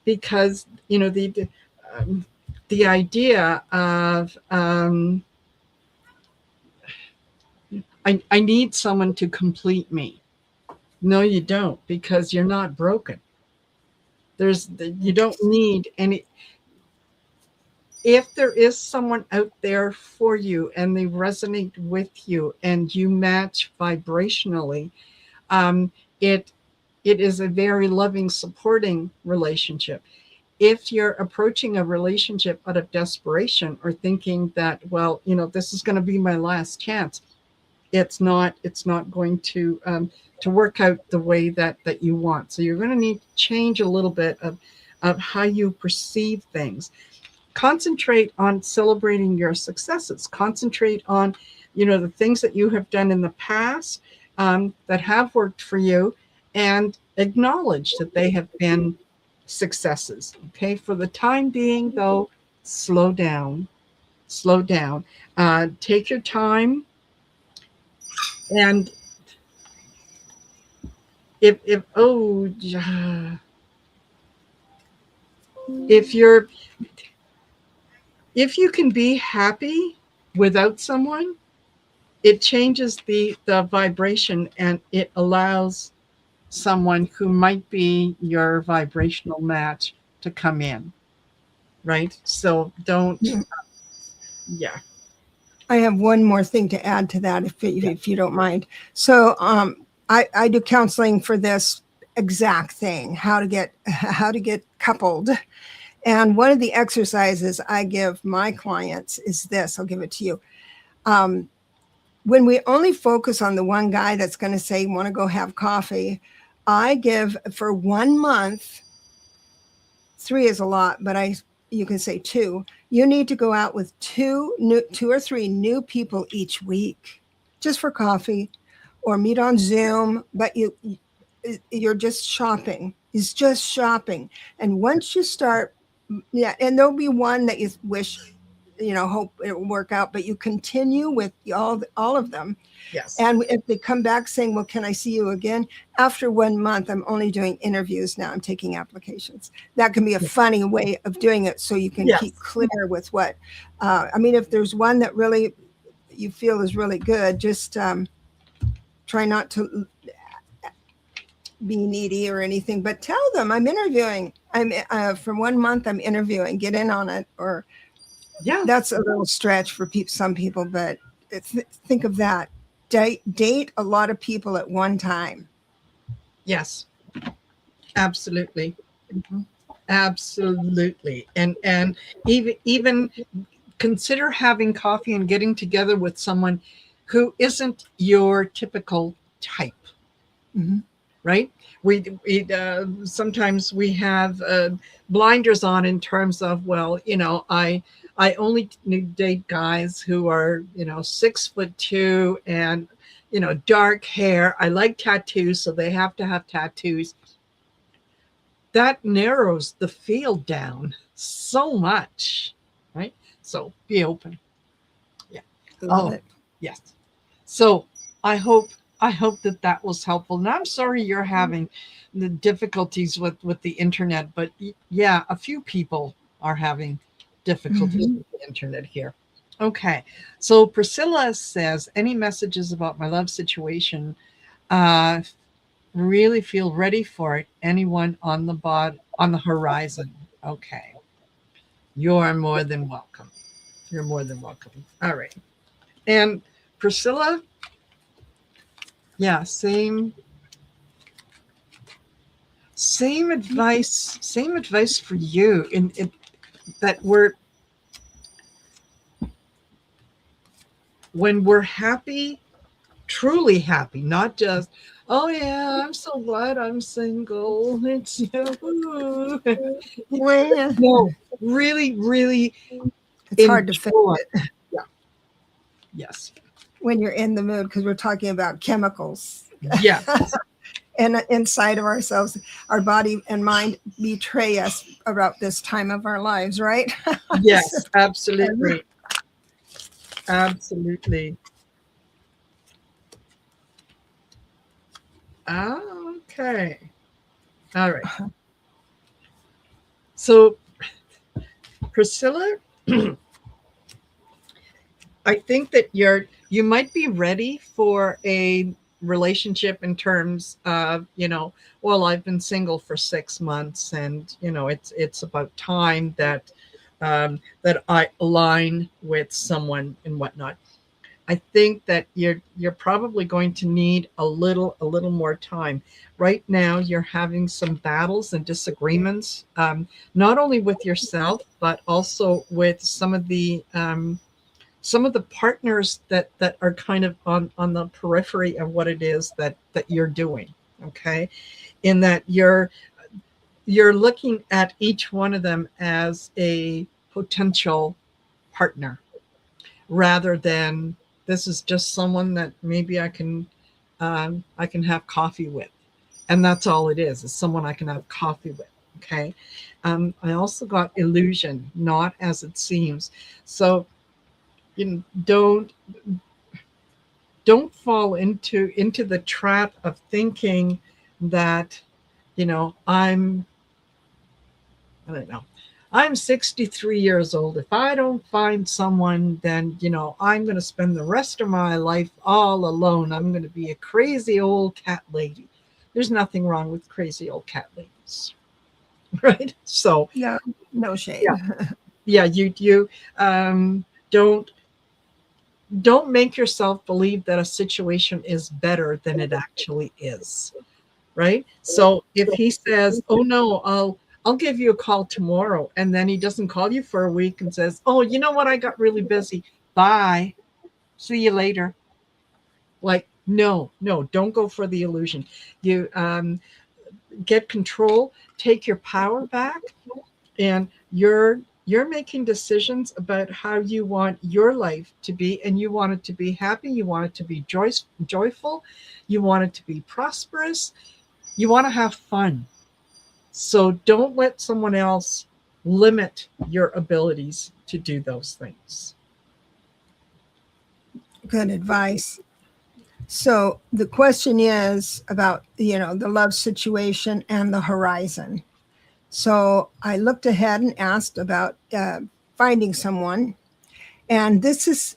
because the idea of I need someone to complete me. No, you don't, because you're not broken. You don't need any. If there is someone out there for you and they resonate with you and you match vibrationally, um, it it is a very loving, supporting relationship. If you're approaching a relationship out of desperation or thinking that, well, this is going to be my last chance, it's not going to work out the way that you want. So you're going to need to change a little bit of how you perceive things. Concentrate on celebrating your successes. Concentrate on the things that you have done in the past, that have worked for you, and acknowledge that they have been successes. Okay, for the time being, though, slow down. Slow down. Take your time. And if oh if you're if you can be happy without someone, it changes the vibration, and it allows someone who might be your vibrational match to come in, right? So don't. Yeah. I have one more thing to add to that, Yeah. if you don't mind. So I do counseling for this exact thing, how to get coupled. And one of the exercises I give my clients is this. I'll give it to you. When we only focus on the one guy that's going to say, want to go have coffee, I give for 1 month, 3 is a lot, but you can say 2. You need to go out with 2 or 3 new people each week, just for coffee, or meet on Zoom. But you're just shopping. It's just shopping. And once you start, yeah, and there'll be one that you wish, hope it will work out, but you continue with all of them. Yes. And if they come back saying, well, can I see you again? After 1 month, I'm only doing interviews now. I'm taking applications. That can be a funny way of doing it, so you can Yes. keep clear with what. If there's one that really you feel is really good, just try not to be needy or anything, but tell them I'm interviewing. I'm for 1 month, I'm interviewing. Get in on it. Or Yeah. That's a little stretch for some people, but think of that. Date a lot of people at one time. Yes. Absolutely. Absolutely. And even consider having coffee and getting together with someone who isn't your typical type. Mm-hmm. Right? We sometimes we have blinders on in terms of, well, I only date guys who are 6'2" and dark hair. I like tattoos, so they have to have tattoos. That narrows the field down so much, right? So be open. Yeah. Love it. Yes. So I hope that was helpful. And I'm sorry you're having the difficulties with the internet, but yeah, a few people are having difficulties with the internet here. Okay. So Priscilla says, any messages about my love situation? Really feel ready for it. Anyone on the horizon? Okay. You're more than welcome. You're more than welcome. All right. And Priscilla, yeah, same advice for you in that when we're happy, truly happy, not just, oh yeah, I'm so glad I'm single. It's no, really it's hard to fix it. Yeah. Yes. When you're in the mood, because we're talking about chemicals. Yeah. And inside of ourselves, our body and mind betray us about this time of our lives, right? Yes, absolutely. Absolutely. Okay. All right. So Priscilla, I think that you might be ready for a relationship in terms of, well, I've been single for 6 months, and it's about time that I align with someone and whatnot. I think that you're probably going to need a little more time. Right now, you're having some battles and disagreements, not only with yourself but also with some of the partners that are kind of on the periphery of what it is that you're doing. Okay, in that you're looking at each one of them as a potential partner, rather than this is just someone that maybe I can have coffee with, and that's all it is someone I can have coffee with. Okay. I also got illusion, not as it seems. So don't fall into the trap of thinking that I don't know, I'm 63 years old. If I don't find someone, then I'm going to spend the rest of my life all alone. I'm going to be a crazy old cat lady. There's nothing wrong with crazy old cat ladies. Right? So No, no shade. yeah, yeah, you don't make yourself believe that a situation is better than it actually is. Right? So if he says, "Oh no, I'll give you a call tomorrow," and then he doesn't call you for a week and says, "Oh, you know what? I got really busy. Bye. See you later." Like, no, no, don't go for the illusion. You get control, take your power back, and you're making decisions about how you want your life to be, and you want it to be happy, you want it to be joyful, you want it to be prosperous, you want to have fun. So don't let someone else limit your abilities to do those things. Good advice. So the question is about, the love situation and the horizon. So I looked ahead and asked about finding someone. And this is,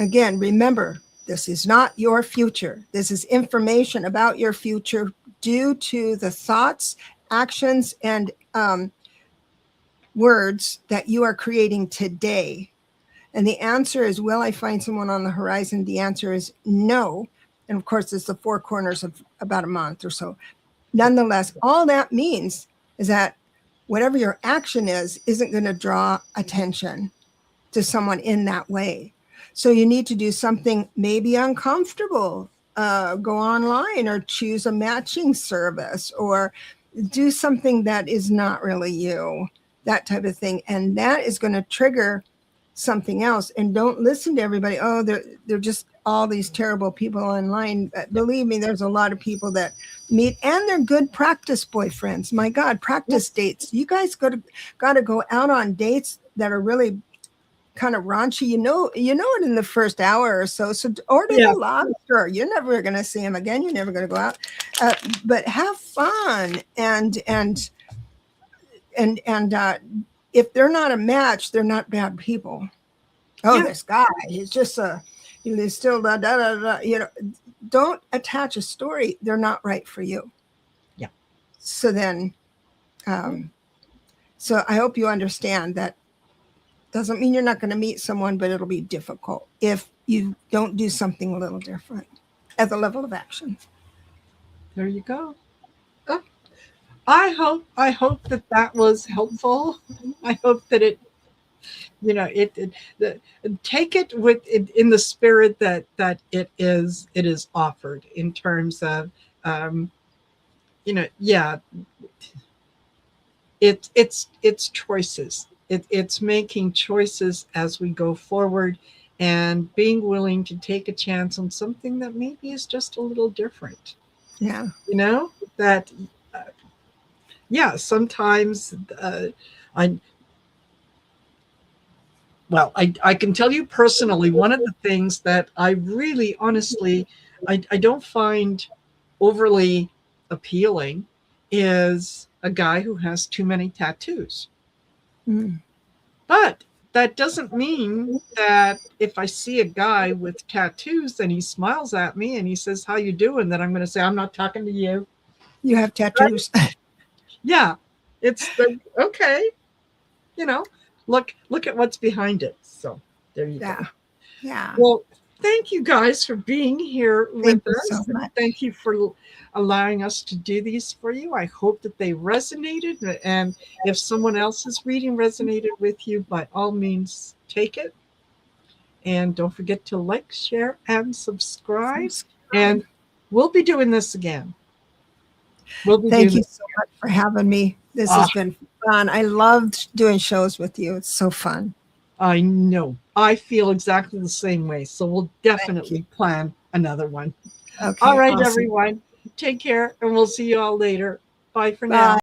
again, remember, this is not your future. This is information about your future due to the thoughts, actions, and words that you are creating today. And the answer is, will I find someone on the horizon? The answer is no. And of course, it's the four corners of about a month or so. Nonetheless, all that means is that whatever your action is isn't going to draw attention to someone in that way. So you need to do something maybe uncomfortable, go online or choose a matching service or do something that is not really you, that type of thing. And that is going to trigger something else. And don't listen to everybody. Oh, they're just all these terrible people online. Believe me, there's a lot of people that meet, and they're good practice boyfriends. My God, practice dates. You guys got to go out on dates that are really kind of raunchy. You know it in the first hour or so. So order Yeah. the lobster. You're never going to see him again. You're never going to go out, but have fun and if they're not a match, they're not bad people. Oh, Yeah. this guy, he's just he's still da da da da. Don't attach a story. They're not right for you. Yeah. So then, so I hope you understand that doesn't mean you're not going to meet someone, but it'll be difficult if you don't do something a little different at the level of action. There you go. Oh, I hope that was helpful. I hope that it take it in the spirit that it is offered, in terms of yeah, it's choices. It's making choices as we go forward, and being willing to take a chance on something that maybe is just a little different. Yeah. That yeah, sometimes I well, I can tell you personally, one of the things that I really honestly I don't find overly appealing is a guy who has too many tattoos. Mm. But that doesn't mean that if I see a guy with tattoos and he smiles at me and he says, "How you doing?" that I'm going to say, "I'm not talking to you." You have tattoos. Yeah, it's the okay. You know, look at what's behind it. So there you Yeah. go. Yeah. Well, thank you guys for being here with Thank you so us. much. Thank you for allowing us to do these for you. I hope that they resonated. And if someone else's reading resonated with you, by all means, take it. And don't forget to like, share, and subscribe. And we'll be doing this again. We'll be Thank doing you this. so much for having me. This Ah, has been fun. I loved doing shows with you. It's so fun. I know. I feel exactly the same way. So we'll Thank you. definitely plan another one. All Okay, right, awesome. everyone. Take care, and we'll see you all later. Bye for now. Bye.